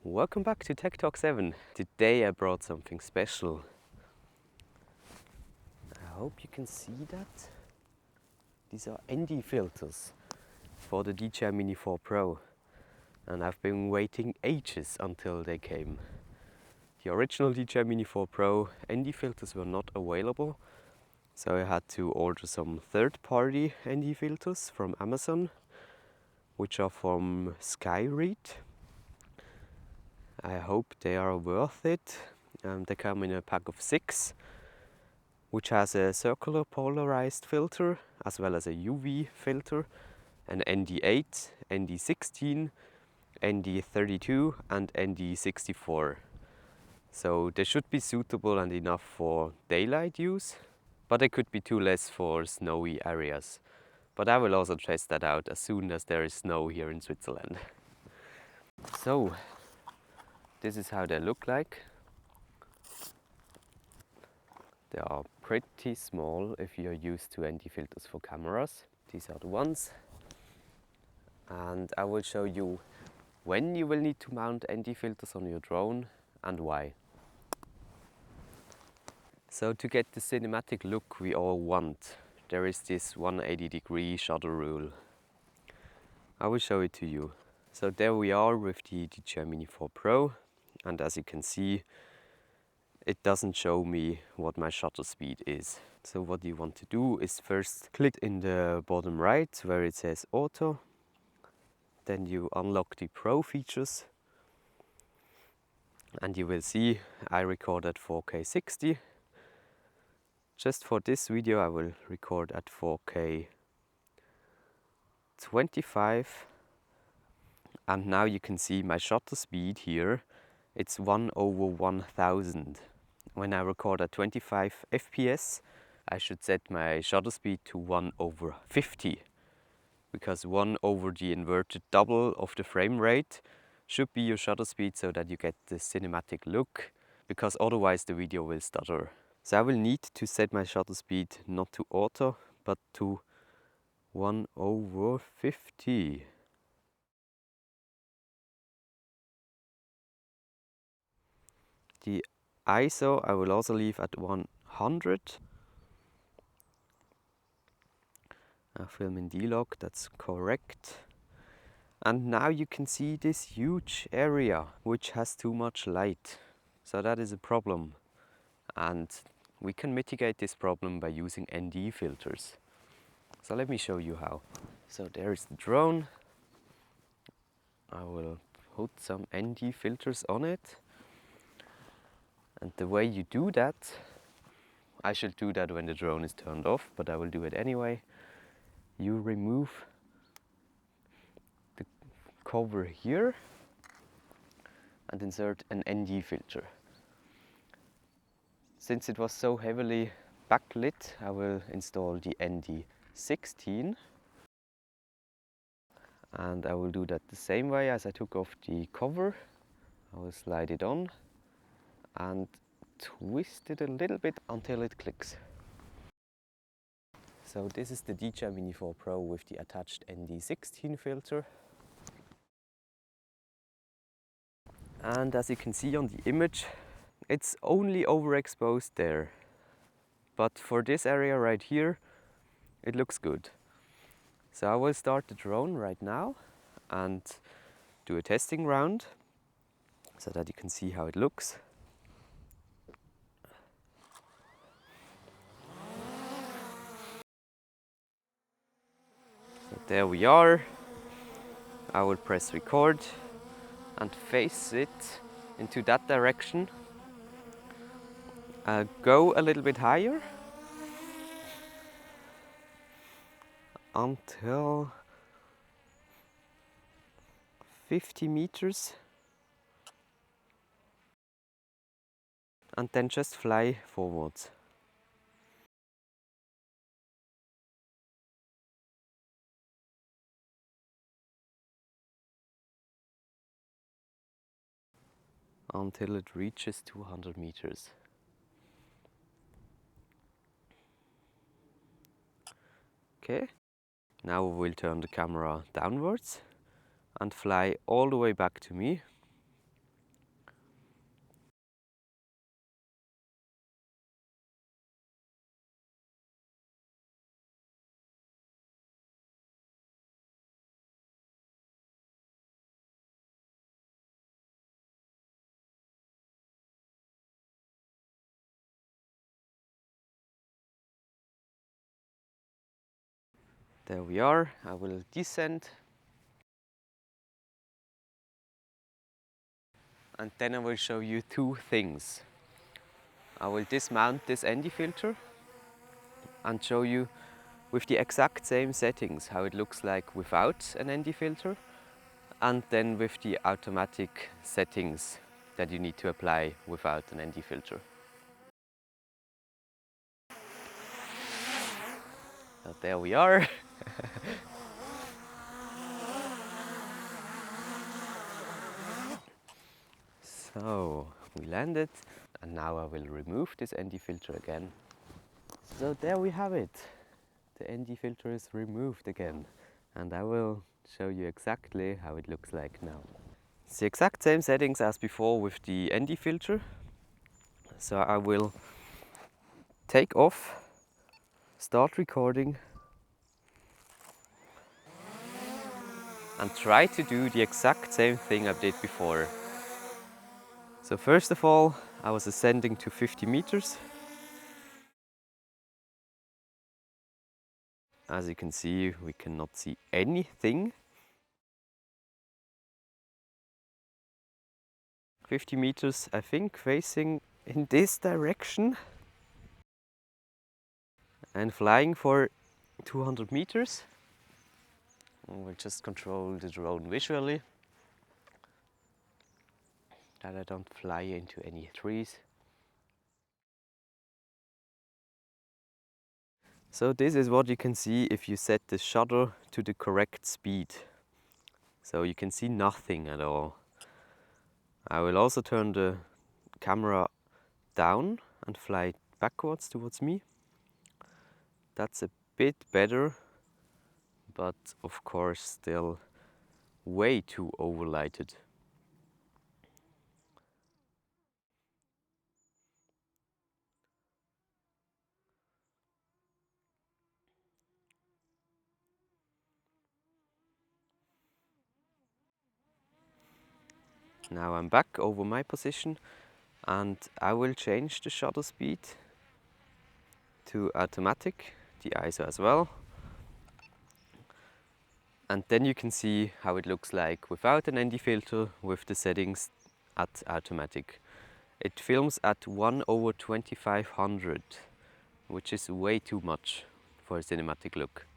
Welcome back to Tech Talk 7. Today I brought something special. I hope you can see that. These are ND filters for the DJI Mini 4 Pro. And I've been waiting ages until they came. The original DJI Mini 4 Pro ND filters were not available. So I had to order some third-party ND filters from Amazon, which are from Skyread. I hope they are worth it. They come in a pack of 6, which has a circular polarized filter as well as a UV filter, an ND8, ND16, ND32 and ND64. So they should be suitable and enough for daylight use, but they could be too less for snowy areas. But I will also test that out as soon as there is snow here in Switzerland. So, this is how they look like. They are pretty small if you're used to ND filters for cameras. These are the ones. And I will show you when you will need to mount ND filters on your drone and why. So to get the cinematic look we all want, there is this 180-degree shutter rule. I will show it to you. So there we are with the DJI Mini 4 Pro, and as you can see, it doesn't show me what my shutter speed is. So what you want to do is first click in the bottom right where it says Auto. Then you unlock the Pro features. And you will see I record at 4K 60. Just for this video I will record at 4K 25. And now you can see my shutter speed here. It's 1/1000. When I record at 25 FPS, I should set my shutter speed to 1/50. Because 1 over the inverted double of the frame rate should be your shutter speed so that you get the cinematic look, because otherwise the video will stutter. So I will need to set my shutter speed not to auto, but to 1/50. The ISO I will also leave at 100. I film in D-Log, that's correct. And now you can see this huge area which has too much light. So that is a problem. And we can mitigate this problem by using ND filters. So let me show you how. So there is the drone. I will put some ND filters on it. And the way you do that, I should do that when the drone is turned off, but I will do it anyway. You remove the cover here and insert an ND filter. Since it was so heavily backlit, I will install the ND16. And I will do that the same way as I took off the cover. I will slide it on and twist it a little bit until it clicks. So this is the DJI Mini 4 Pro with the attached ND16 filter. And as you can see on the image, it's only overexposed there. But for this area right here, it looks good. So I will start the drone right now and do a testing round so that you can see how it looks. So there we are. I will press record and face it into that direction. Go a little bit higher until 50 meters and then just fly forwards. Until it reaches 200 meters. Okay, now we will turn the camera downwards and fly all the way back to me. There we are. I will descend. And then I will show you two things. I will dismount this ND filter and show you with the exact same settings how it looks like without an ND filter, and then with the automatic settings that you need to apply without an ND filter. So there we are. So we landed, and now I will remove this ND filter again. So there we have it. The ND filter is removed again, and I will show you exactly how it looks like now. It's the exact same settings as before with the ND filter. So I will take off, start recording, and try to do the exact same thing I did before. So first of all, I was ascending to 50 meters. As you can see, we cannot see anything. 50 meters, I think, facing in this direction. And flying for 200 meters. We'll just control the drone visually, that I don't fly into any trees. So this is what you can see if you set the shutter to the correct speed. So you can see nothing at all. I will also turn the camera down and fly backwards towards me. That's a bit better, but of course still way too overlighted. Now I'm back over my position, and I will change the shutter speed to automatic, the ISO as well. And then you can see how it looks like without an ND filter with the settings at automatic. It films at 1/2500, which is way too much for a cinematic look.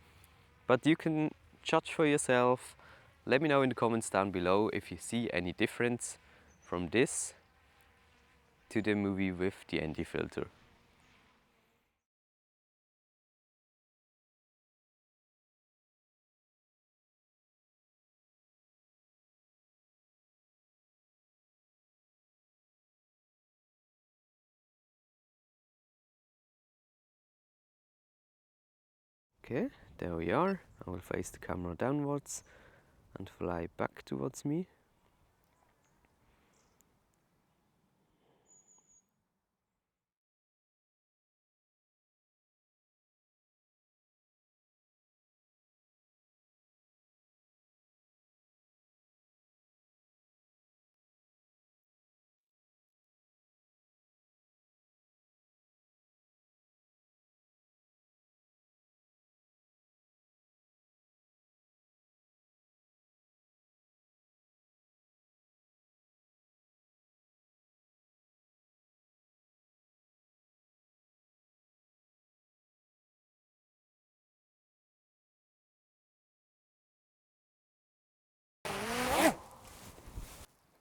But you can judge for yourself. Let me know in the comments down below if you see any difference from this to the movie with the ND filter. Okay, there we are. I will face the camera downwards and fly back towards me.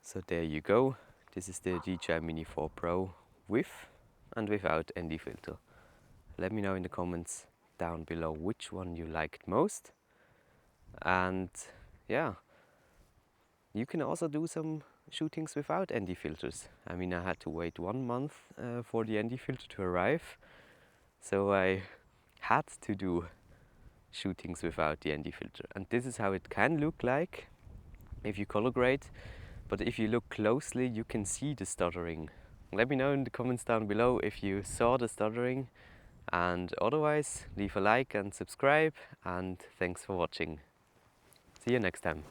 So there you go. This is the DJI Mini 4 Pro with and without ND filter. Let me know in the comments down below which one you liked most. And yeah, you can also do some shootings without ND filters. I mean, I had to wait 1 month for the ND filter to arrive. So I had to do shootings without the ND filter. And this is how it can look like if you color grade. But if you look closely, you can see the stuttering. Let me know in the comments down below if you saw the stuttering. And otherwise, leave a like and subscribe. And thanks for watching. See you next time.